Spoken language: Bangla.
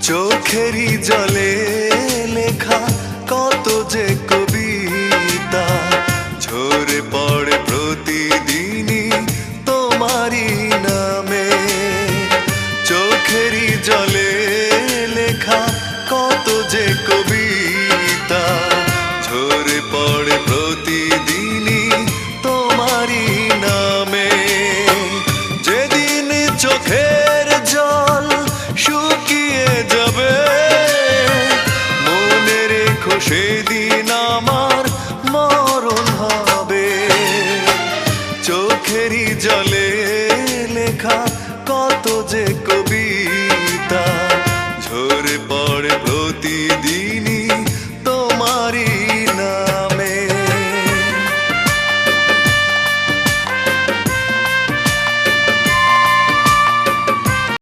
চোখেরই জলে লেখা কত যে কবিতা ঝরে পড়ে প্রতিদিনই তোমারই নামে। চোখেরই জলে লেখা কত যে কবিতা ঝরে পড়ে প্রতিদিনই তোমারই নামে। যেদিন চোখের জল শুকিয়ে যাবে মনে রেখো সেদিন আমার মরণ হবে। চোখেরই জলে লেখা কত যে কবিতা ঝরে পড়ে প্রতিদিন